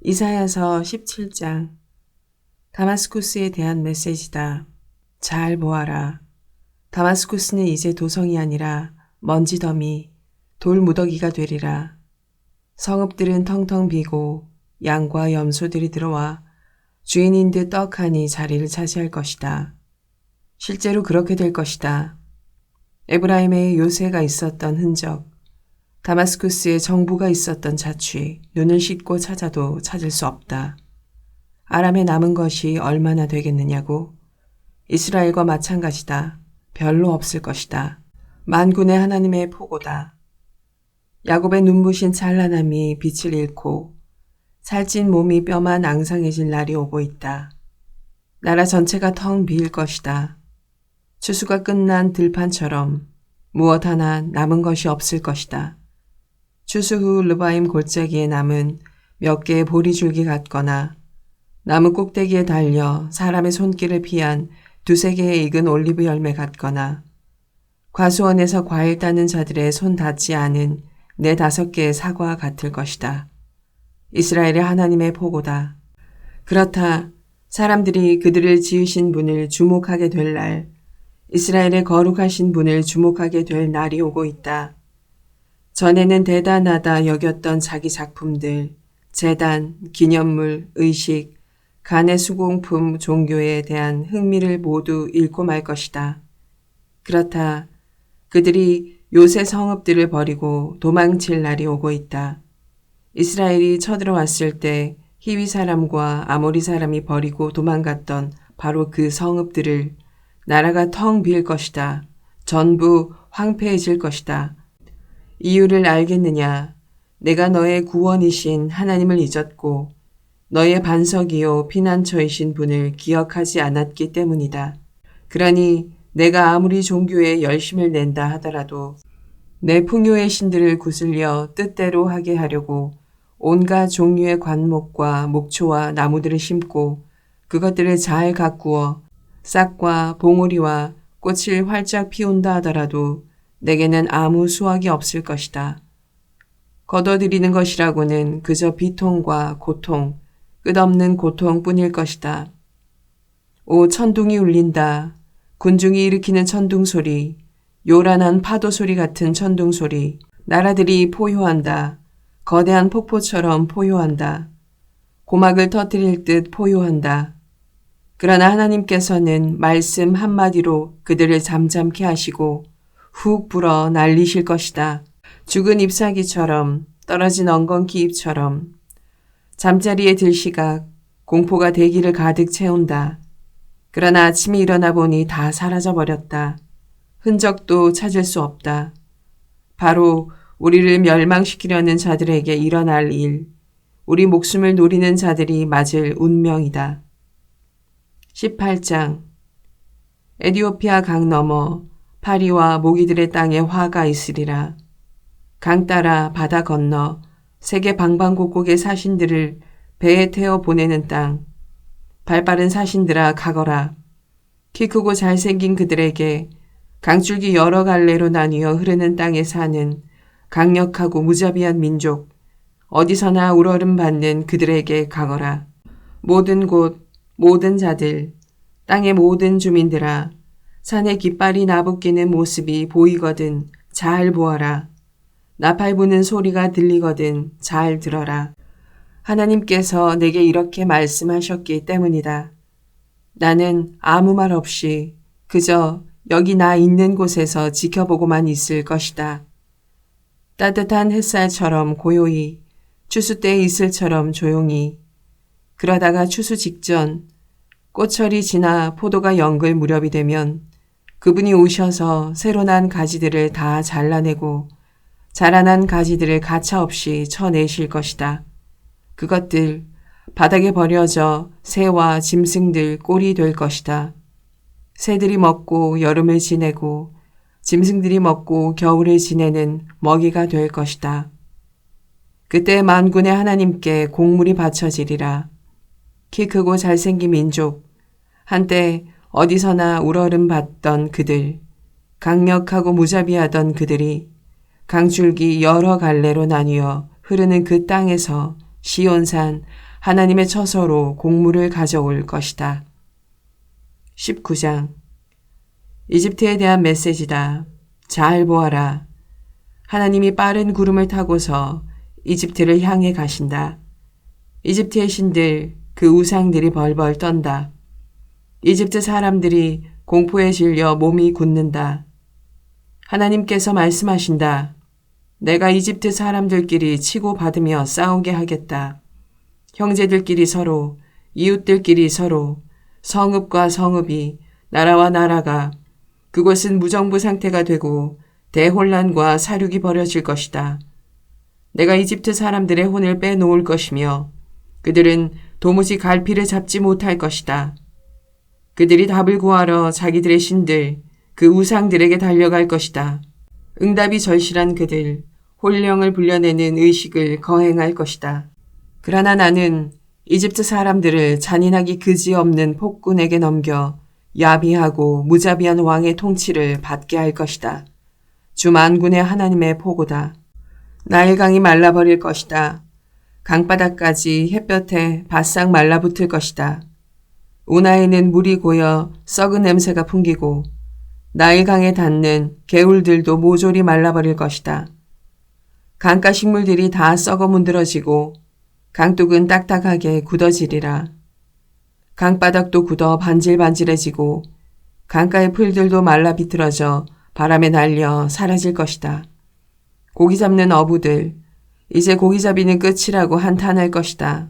이사야서 17장 다마스쿠스에 대한 메시지다. 잘 보아라. 다마스쿠스는 이제 도성이 아니라 먼지 더미, 돌 무더기가 되리라. 성읍들은 텅텅 비고 양과 염소들이 들어와 주인인 듯 떡하니 자리를 차지할 것이다. 실제로 그렇게 될 것이다. 에브라임에 요새가 있었던 흔적, 다마스쿠스에 정부가 있었던 자취, 눈을 씻고 찾아도 찾을 수 없다. 아람에 남은 것이 얼마나 되겠느냐고? 이스라엘과 마찬가지다. 별로 없을 것이다. 만군의 하나님의 포고다. 야곱의 눈부신 찬란함이 빛을 잃고 살찐 몸이 뼈만 앙상해질 날이 오고 있다. 나라 전체가 텅 비일 것이다. 추수가 끝난 들판처럼 무엇 하나 남은 것이 없을 것이다. 추수 후 르바임 골짜기에 남은 몇 개의 보리줄기 같거나 나무 꼭대기에 달려 사람의 손길을 피한 두세 개의 익은 올리브 열매 같거나 과수원에서 과일 따는 자들의 손 닿지 않은 4-5개의 사과 같을 것이다. 이스라엘의 하나님의 포고다. 그렇다. 사람들이 그들을 지으신 분을 주목하게 될 날, 이스라엘의 거룩하신 분을 주목하게 될 날이 오고 있다. 전에는 대단하다 여겼던 자기 작품들, 제단, 기념물, 의식, 간의 수공품, 종교에 대한 흥미를 모두 잃고 말 것이다. 그렇다. 그들이 요새 성읍들을 버리고 도망칠 날이 오고 있다. 이스라엘이 쳐들어왔을 때 히위 사람과 아모리 사람이 버리고 도망갔던 바로 그 성읍들을 나라가 텅 빌 것이다. 전부 황폐해질 것이다. 이유를 알겠느냐? 내가 너의 구원이신 하나님을 잊었고 너의 반석이요 피난처이신 분을 기억하지 않았기 때문이다. 그러니 내가 아무리 종교에 열심을 낸다 하더라도 내 풍요의 신들을 구슬려 뜻대로 하게 하려고 온갖 종류의 관목과 목초와 나무들을 심고 그것들을 잘 가꾸어 싹과 봉우리와 꽃을 활짝 피운다 하더라도 내게는 아무 수확이 없을 것이다. 거둬들이는 것이라고는 그저 비통과 고통, 끝없는 고통뿐일 것이다. 오, 천둥이 울린다. 군중이 일으키는 천둥소리, 요란한 파도소리 같은 천둥소리. 나라들이 포효한다. 거대한 폭포처럼 포효한다. 고막을 터뜨릴 듯 포효한다. 그러나 하나님께서는 말씀 한마디로 그들을 잠잠케 하시고 훅 불어 날리실 것이다. 죽은 잎사귀처럼 떨어진 엉겅퀴 잎처럼 잠자리에 들 시각 공포가 대기를 가득 채운다. 그러나 아침에 일어나 보니 다 사라져버렸다. 흔적도 찾을 수 없다. 바로 우리를 멸망시키려는 자들에게 일어날 일, 우리 목숨을 노리는 자들이 맞을 운명이다. 18장 에디오피아 강 너머 파리와 모기들의 땅에 화가 있으리라. 강 따라 바다 건너 세계 방방곡곡의 사신들을 배에 태워 보내는 땅. 발빠른 사신들아 가거라. 키 크고 잘생긴 그들에게 강줄기 여러 갈래로 나뉘어 흐르는 땅에 사는 강력하고 무자비한 민족, 어디서나 우러름 받는 그들에게 가거라. 모든 곳, 모든 자들, 땅의 모든 주민들아, 산에 깃발이 나부끼는 모습이 보이거든 잘 보아라. 나팔 부는 소리가 들리거든 잘 들어라. 하나님께서 내게 이렇게 말씀하셨기 때문이다. 나는 아무 말 없이 그저 여기 나 있는 곳에서 지켜보고만 있을 것이다. 따뜻한 햇살처럼 고요히, 추수 때의 이슬처럼 조용히. 그러다가 추수 직전 꽃철이 지나 포도가 연글 무렵이 되면 그분이 오셔서 새로 난 가지들을 다 잘라내고 자라난 가지들을 가차없이 쳐내실 것이다. 그것들 바닥에 버려져 새와 짐승들 꼴이 될 것이다. 새들이 먹고 여름을 지내고 짐승들이 먹고 겨울을 지내는 먹이가 될 것이다. 그때 만군의 하나님께 곡물이 바쳐지리라. 키 크고 잘생긴 민족, 한때 어디서나 우러름 받던 그들, 강력하고 무자비하던 그들이 강줄기 여러 갈래로 나뉘어 흐르는 그 땅에서 시온산 하나님의 처소로 곡물을 가져올 것이다. 19장 이집트에 대한 메시지다. 잘 보아라. 하나님이 빠른 구름을 타고서 이집트를 향해 가신다. 이집트의 신들, 그 우상들이 벌벌 떤다. 이집트 사람들이 공포에 질려 몸이 굳는다. 하나님께서 말씀하신다. 내가 이집트 사람들끼리 치고받으며 싸우게 하겠다. 형제들끼리 서로, 이웃들끼리 서로, 성읍과 성읍이, 나라와 나라가, 그곳은 무정부 상태가 되고 대혼란과 사륙이 벌어질 것이다. 내가 이집트 사람들의 혼을 빼놓을 것이며 그들은 도무지 갈피를 잡지 못할 것이다. 그들이 답을 구하러 자기들의 신들, 그 우상들에게 달려갈 것이다. 응답이 절실한 그들, 혼령을 불려내는 의식을 거행할 것이다. 그러나 나는 이집트 사람들을 잔인하기 그지없는 폭군에게 넘겨 야비하고 무자비한 왕의 통치를 받게 할 것이다. 주 만군의 하나님의 포고다. 나일강이 말라버릴 것이다. 강바닥까지 햇볕에 바싹 말라붙을 것이다. 운하에는 물이 고여 썩은 냄새가 풍기고 나일강에 닿는 개울들도 모조리 말라버릴 것이다. 강가 식물들이 다 썩어 문드러지고 강둑은 딱딱하게 굳어지리라. 강바닥도 굳어 반질반질해지고 강가의 풀들도 말라 비틀어져 바람에 날려 사라질 것이다. 고기 잡는 어부들, 이제 고기잡이는 끝이라고 한탄할 것이다.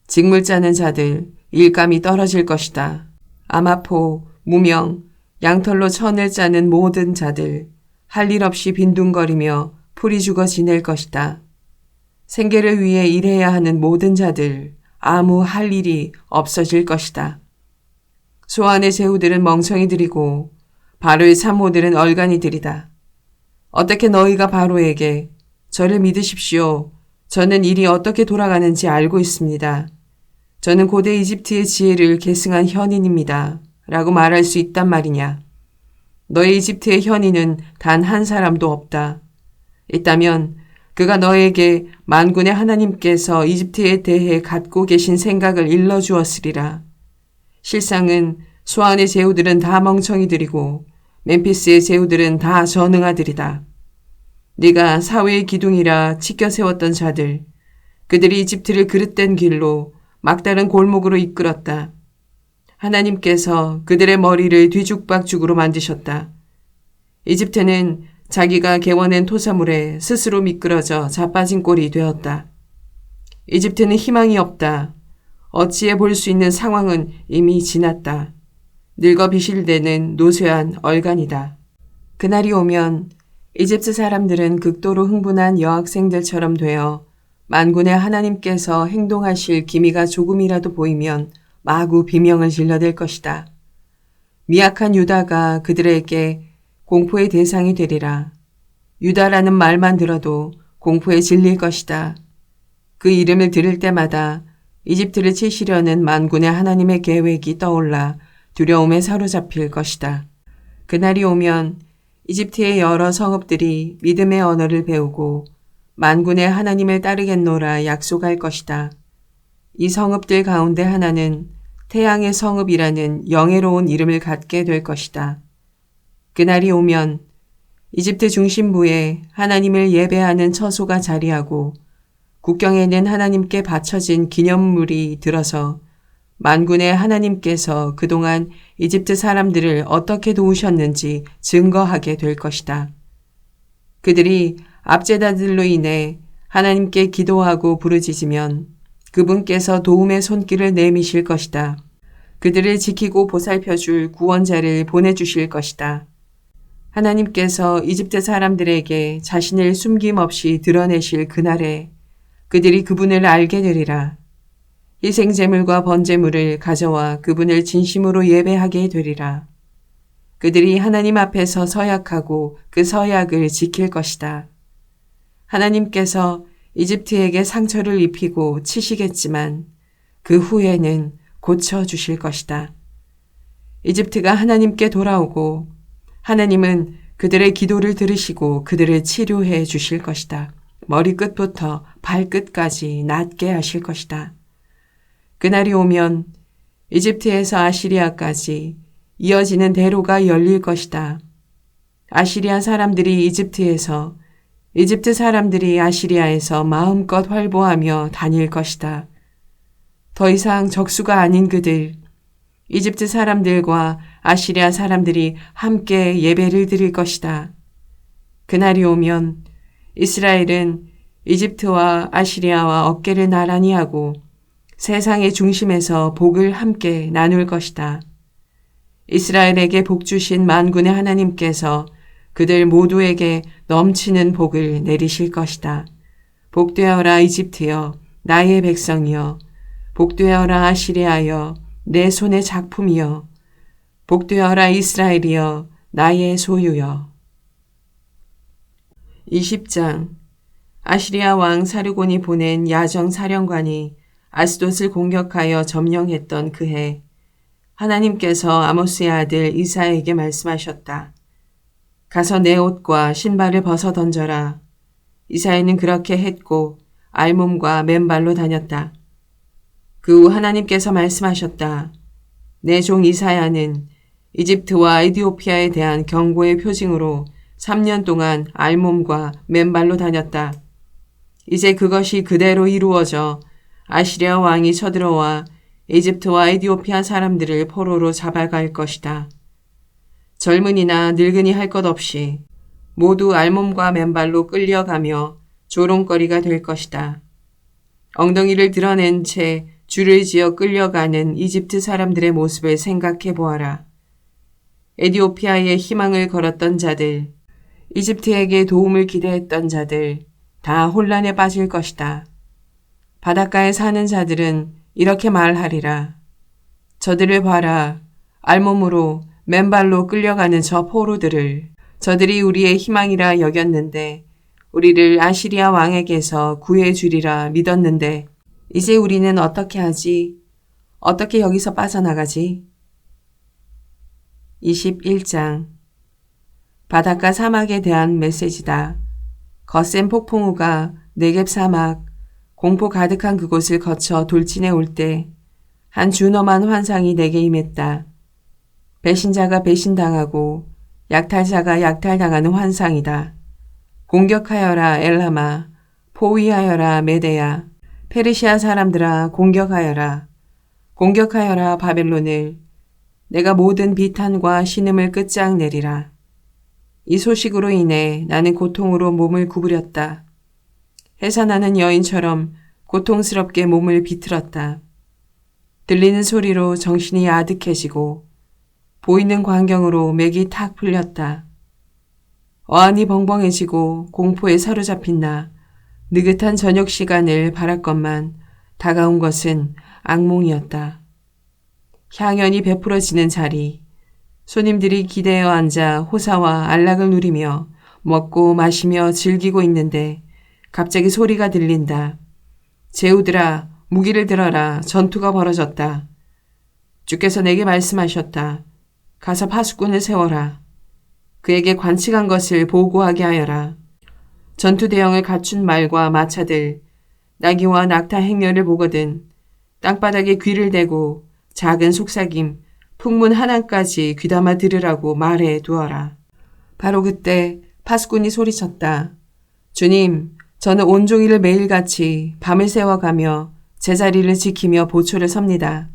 직물 짜는 자들, 일감이 떨어질 것이다. 아마포, 무명, 양털로 천을 짜는 모든 자들, 할 일 없이 빈둥거리며 풀이 죽어 지낼 것이다. 생계를 위해 일해야 하는 모든 자들, 아무 할 일이 없어질 것이다. 소안의 제후들은 멍청이들이고 바로의 참호들은 얼간이들이다. 어떻게 너희가 바로에게 저를 믿으십시오. 저는 일이 어떻게 돌아가는지 알고 있습니다. 저는 고대 이집트의 지혜를 계승한 현인입니다. 라고 말할 수 있단 말이냐. 너의 이집트의 현인은 단 한 사람도 없다. 있다면 그가 너에게 만군의 하나님께서 이집트에 대해 갖고 계신 생각을 일러주었으리라. 실상은 소안의 제후들은 다 멍청이들이고 멤피스의 제후들은 다 전응아들이다. 네가 사회의 기둥이라 치켜 세웠던 자들, 그들이 이집트를 그릇된 길로 막다른 골목으로 이끌었다. 하나님께서 그들의 머리를 뒤죽박죽으로 만드셨다. 이집트는 자기가 개워낸 토사물에 스스로 미끄러져 자빠진 꼴이 되었다. 이집트는 희망이 없다. 어찌해 볼 수 있는 상황은 이미 지났다. 늙어 비실대는 노쇠한 얼간이다. 그날이 오면 이집트 사람들은 극도로 흥분한 여학생들처럼 되어 만군의 하나님께서 행동하실 기미가 조금이라도 보이면 마구 비명을 질러댈 것이다. 미약한 유다가 그들에게 공포의 대상이 되리라. 유다라는 말만 들어도 공포에 질릴 것이다. 그 이름을 들을 때마다 이집트를 치시려는 만군의 하나님의 계획이 떠올라 두려움에 사로잡힐 것이다. 그날이 오면 이집트의 여러 성읍들이 믿음의 언어를 배우고 만군의 하나님을 따르겠노라 약속할 것이다. 이 성읍들 가운데 하나는 태양의 성읍이라는 영예로운 이름을 갖게 될 것이다. 그날이 오면 이집트 중심부에 하나님을 예배하는 처소가 자리하고 국경에는 하나님께 바쳐진 기념물이 들어서 만군의 하나님께서 그동안 이집트 사람들을 어떻게 도우셨는지 증거하게 될 것이다. 그들이 압제자들로 인해 하나님께 기도하고 부르짖으면 그분께서 도움의 손길을 내미실 것이다. 그들을 지키고 보살펴줄 구원자를 보내주실 것이다. 하나님께서 이집트 사람들에게 자신을 숨김없이 드러내실 그날에 그들이 그분을 알게 되리라. 희생제물과 번제물을 가져와 그분을 진심으로 예배하게 되리라. 그들이 하나님 앞에서 서약하고 그 서약을 지킬 것이다. 하나님께서 이집트에게 상처를 입히고 치시겠지만 그 후에는 고쳐주실 것이다. 이집트가 하나님께 돌아오고 하나님은 그들의 기도를 들으시고 그들을 치료해 주실 것이다. 머리끝부터 발끝까지 낫게 하실 것이다. 그날이 오면 이집트에서 아시리아까지 이어지는 대로가 열릴 것이다. 아시리아 사람들이 이집트에서, 이집트 사람들이 아시리아에서 마음껏 활보하며 다닐 것이다. 더 이상 적수가 아닌 그들, 이집트 사람들과 아시리아 사람들이 함께 예배를 드릴 것이다. 그날이 오면 이스라엘은 이집트와 아시리아와 어깨를 나란히 하고 세상의 중심에서 복을 함께 나눌 것이다. 이스라엘에게 복 주신 만군의 하나님께서 그들 모두에게 넘치는 복을 내리실 것이다. 복되어라 이집트여, 나의 백성이여. 복되어라 아시리아여, 내 손의 작품이여. 복되어라 이스라엘이여, 나의 소유여. 20장. 아시리아 왕 사르곤이 보낸 야정 사령관이 아스돗을 공격하여 점령했던 그해, 하나님께서 아모스의 아들 이사야에게 말씀하셨다. 가서 내 옷과 신발을 벗어 던져라. 이사야는 그렇게 했고 알몸과 맨발로 다녔다. 그 후 하나님께서 말씀하셨다. 내 종 이사야는 이집트와 에디오피아에 대한 경고의 표징으로 3년 동안 알몸과 맨발로 다녔다. 이제 그것이 그대로 이루어져 아시리아 왕이 쳐들어와 이집트와 에디오피아 사람들을 포로로 잡아갈 것이다. 젊은이나 늙은이 할 것 없이 모두 알몸과 맨발로 끌려가며 조롱거리가 될 것이다. 엉덩이를 드러낸 채 줄을 지어 끌려가는 이집트 사람들의 모습을 생각해 보아라. 에디오피아에 희망을 걸었던 자들, 이집트에게 도움을 기대했던 자들 다 혼란에 빠질 것이다. 바닷가에 사는 자들은 이렇게 말하리라. 저들을 봐라. 알몸으로 맨발로 끌려가는 저 포로들을. 저들이 우리의 희망이라 여겼는데 우리를 아시리아 왕에게서 구해주리라 믿었는데 이제 우리는 어떻게 하지? 어떻게 여기서 빠져나가지? 21장. 바닷가 사막에 대한 메시지다. 거센 폭풍우가 네겝 사막, 공포 가득한 그곳을 거쳐 돌진해 올 때 한 준엄한 환상이 내게 임했다. 배신자가 배신당하고 약탈자가 약탈당하는 환상이다. 공격하여라 엘라마, 포위하여라 메데야, 페르시아 사람들아 공격하여라. 공격하여라 바벨론을. 내가 모든 비탄과 신음을 끝장내리라. 이 소식으로 인해 나는 고통으로 몸을 구부렸다. 해산하는 여인처럼 고통스럽게 몸을 비틀었다. 들리는 소리로 정신이 아득해지고 보이는 광경으로 맥이 탁 풀렸다. 어안이 벙벙해지고 공포에 사로잡힌 나 느긋한 저녁 시간을 바랐건만 다가온 것은 악몽이었다. 향연이 베풀어지는 자리, 손님들이 기대어 앉아 호사와 안락을 누리며 먹고 마시며 즐기고 있는데 갑자기 소리가 들린다. 제후들아, 무기를 들어라. 전투가 벌어졌다. 주께서 내게 말씀하셨다. 가서 파수꾼을 세워라. 그에게 관측한 것을 보고하게 하여라. 전투 대형을 갖춘 말과 마차들, 나귀와 낙타 행렬을 보거든 땅바닥에 귀를 대고 작은 속삭임, 풍문 하나까지 귀담아 들으라고 말해 두어라. 바로 그때 파수꾼이 소리쳤다. 주님, 저는 온종일 매일같이 밤을 새워가며 제자리를 지키며 보초를 섭니다.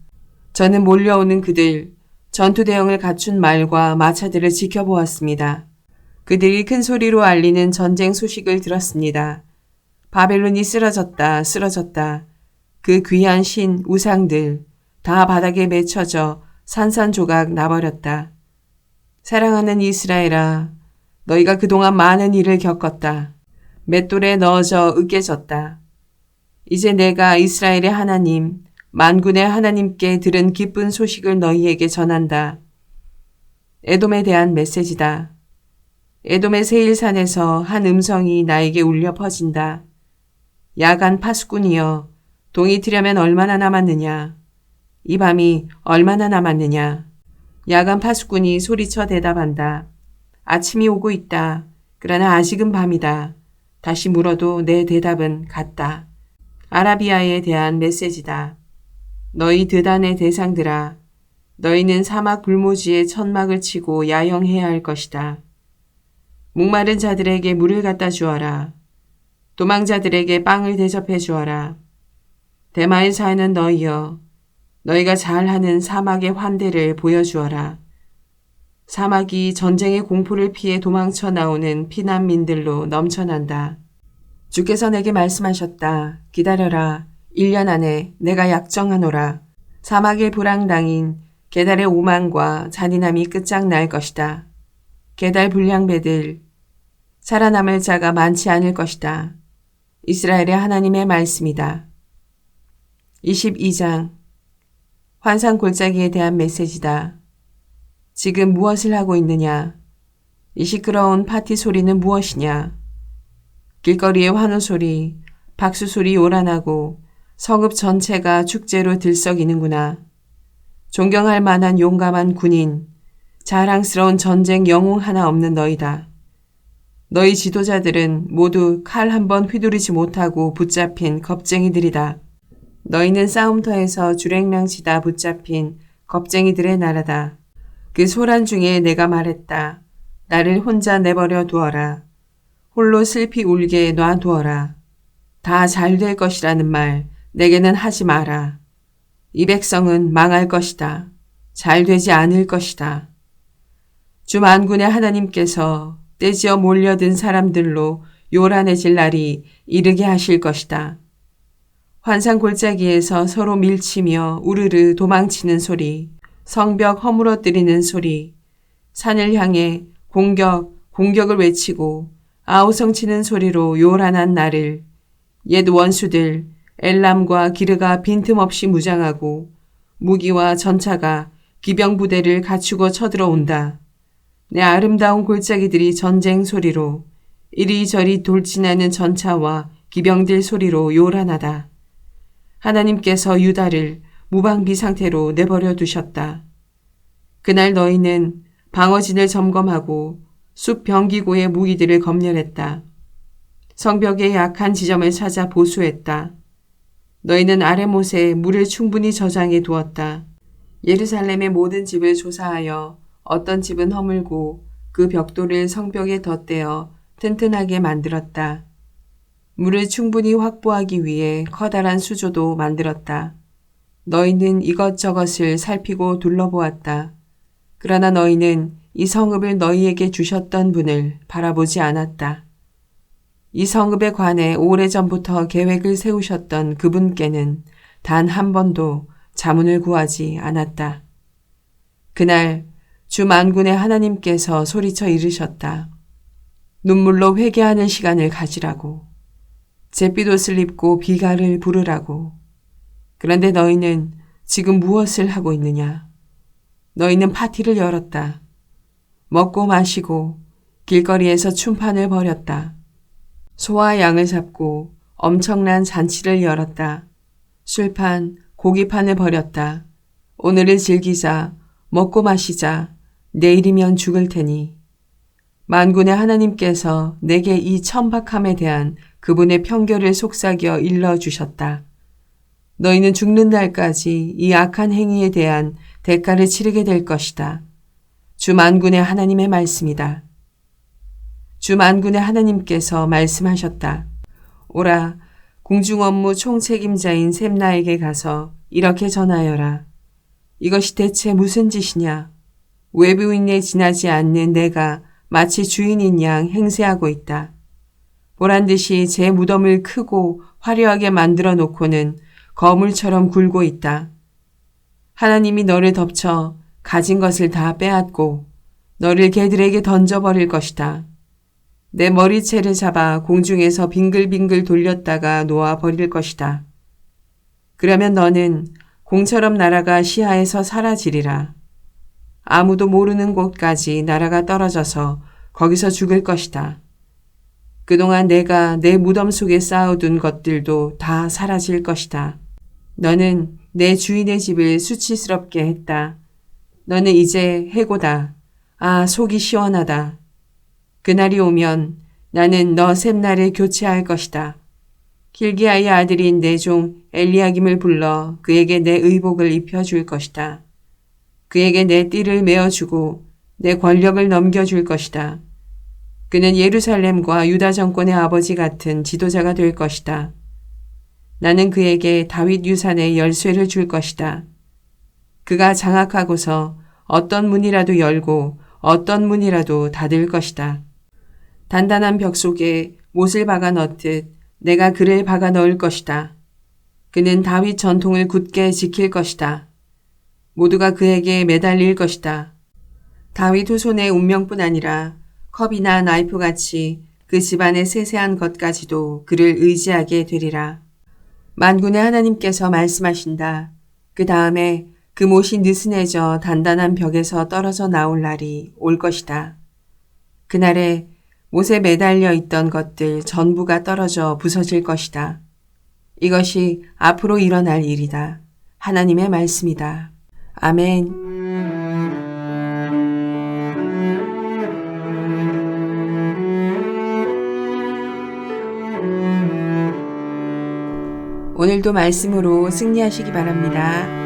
저는 몰려오는 그들, 전투 대형을 갖춘 말과 마차들을 지켜보았습니다. 그들이 큰 소리로 알리는 전쟁 소식을 들었습니다. 바벨론이 쓰러졌다, 쓰러졌다. 그 귀한 신, 우상들 다 바닥에 맺혀져 산산조각 나버렸다. 사랑하는 이스라엘아, 너희가 그동안 많은 일을 겪었다. 맷돌에 넣어져 으깨졌다. 이제 내가 이스라엘의 하나님, 만군의 하나님께 들은 기쁜 소식을 너희에게 전한다. 에돔에 대한 메시지다. 에돔의 세일산에서 한 음성이 나에게 울려 퍼진다. 야간 파수꾼이여, 동이 트려면 얼마나 남았느냐? 이 밤이 얼마나 남았느냐? 야간 파수꾼이 소리쳐 대답한다. 아침이 오고 있다. 그러나 아직은 밤이다. 다시 물어도 내 대답은 같다. 아라비아에 대한 메시지다. 너희 드단의 대상들아, 너희는 사막 불모지에 천막을 치고 야영해야 할 것이다. 목마른 자들에게 물을 갖다 주어라. 도망자들에게 빵을 대접해 주어라. 대마에 사는 너희여, 너희가 잘하는 사막의 환대를 보여주어라. 사막이 전쟁의 공포를 피해 도망쳐 나오는 피난민들로 넘쳐난다. 주께서 내게 말씀하셨다. 기다려라. 1년 안에 내가 약정하노라. 사막의 불황당인 게달의 오만과 잔인함이 끝장날 것이다. 게달 불량배들, 살아남을 자가 많지 않을 것이다. 이스라엘의 하나님의 말씀이다. 22장 환상 골짜기에 대한 메시지다. 지금 무엇을 하고 있느냐? 이 시끄러운 파티 소리는 무엇이냐? 길거리의 환호 소리, 박수 소리 요란하고 성읍 전체가 축제로 들썩이는구나. 존경할 만한 용감한 군인, 자랑스러운 전쟁 영웅 하나 없는 너희다. 너희 지도자들은 모두 칼 한 번 휘두르지 못하고 붙잡힌 겁쟁이들이다. 너희는 싸움터에서 주랭랑치다 붙잡힌 겁쟁이들의 나라다. 그 소란 중에 내가 말했다. 나를 혼자 내버려 두어라. 홀로 슬피 울게 놔두어라. 다 잘 될 것이라는 말 내게는 하지 마라. 이 백성은 망할 것이다. 잘 되지 않을 것이다. 주 만군의 하나님께서 떼지어 몰려든 사람들로 요란해질 날이 이르게 하실 것이다. 환상 골짜기에서 서로 밀치며 우르르 도망치는 소리, 성벽 허물어뜨리는 소리, 산을 향해 공격을 외치고 아우성치는 소리로 요란한 날을 옛 원수들 엘람과 기르가 빈틈없이 무장하고 무기와 전차가 기병부대를 갖추고 쳐들어온다. 내 아름다운 골짜기들이 전쟁 소리로 이리저리 돌진하는 전차와 기병들 소리로 요란하다. 하나님께서 유다를 무방비 상태로 내버려 두셨다. 그날 너희는 방어진을 점검하고 숲 병기고의 무기들을 검열했다. 성벽의 약한 지점을 찾아 보수했다. 너희는 아레못에 물을 충분히 저장해 두었다. 예루살렘의 모든 집을 조사하여 어떤 집은 허물고 그 벽돌을 성벽에 덧대어 튼튼하게 만들었다. 물을 충분히 확보하기 위해 커다란 수조도 만들었다. 너희는 이것저것을 살피고 둘러보았다. 그러나 너희는 이 성읍을 너희에게 주셨던 분을 바라보지 않았다. 이 성읍에 관해 오래전부터 계획을 세우셨던 그분께는 단 한 번도 자문을 구하지 않았다. 그날 주 만군의 하나님께서 소리쳐 이르셨다. 눈물로 회개하는 시간을 가지라고. 잿빛 옷을 입고 비가를 부르라고. 그런데 너희는 지금 무엇을 하고 있느냐? 너희는 파티를 열었다. 먹고 마시고 길거리에서 춤판을 벌였다. 소와 양을 잡고 엄청난 잔치를 열었다. 술판, 고기판을 벌였다. 오늘을 즐기자, 먹고 마시자, 내일이면 죽을 테니. 만군의 하나님께서 내게 이 천박함에 대한 그분의 편결을 속삭여 일러주셨다. 너희는 죽는 날까지 이 악한 행위에 대한 대가를 치르게 될 것이다. 주 만군의 하나님의 말씀이다. 주 만군의 하나님께서 말씀하셨다. 오라, 궁중업무 총책임자인 셈나에게 가서 이렇게 전하여라. 이것이 대체 무슨 짓이냐? 외부인에 지나지 않는 내가 마치 주인인 양 행세하고 있다. 보란듯이 제 무덤을 크고 화려하게 만들어 놓고는 거물처럼 굴고 있다. 하나님이 너를 덮쳐 가진 것을 다 빼앗고 너를 개들에게 던져버릴 것이다. 내 머리채를 잡아 공중에서 빙글빙글 돌렸다가 놓아버릴 것이다. 그러면 너는 공처럼 날아가 시야에서 사라지리라. 아무도 모르는 곳까지 날아가 떨어져서 거기서 죽을 것이다. 그동안 내가 내 무덤 속에 쌓아둔 것들도 다 사라질 것이다. 너는 내 주인의 집을 수치스럽게 했다. 너는 이제 해고다. 아, 속이 시원하다. 그날이 오면 나는 너 셋날을 교체할 것이다. hil기야의 아들인 내 종 엘리야김을 불러 그에게 내 의복을 입혀줄 것이다. 그에게 내 띠를 메어주고 내 권력을 넘겨줄 것이다. 그는 예루살렘과 유다 정권의 아버지 같은 지도자가 될 것이다. 나는 그에게 다윗 유산의 열쇠를 줄 것이다. 그가 장악하고서 어떤 문이라도 열고 어떤 문이라도 닫을 것이다. 단단한 벽 속에 못을 박아 넣듯 내가 그를 박아 넣을 것이다. 그는 다윗 전통을 굳게 지킬 것이다. 모두가 그에게 매달릴 것이다. 다윗 후손의 운명뿐 아니라 컵이나 나이프같이 그 집안의 세세한 것까지도 그를 의지하게 되리라. 만군의 하나님께서 말씀하신다. 그 다음에 그 못이 느슨해져 단단한 벽에서 떨어져 나올 날이 올 것이다. 그날에 못에 매달려 있던 것들 전부가 떨어져 부서질 것이다. 이것이 앞으로 일어날 일이다. 하나님의 말씀이다. 아멘. 오늘도 말씀으로 승리하시기 바랍니다.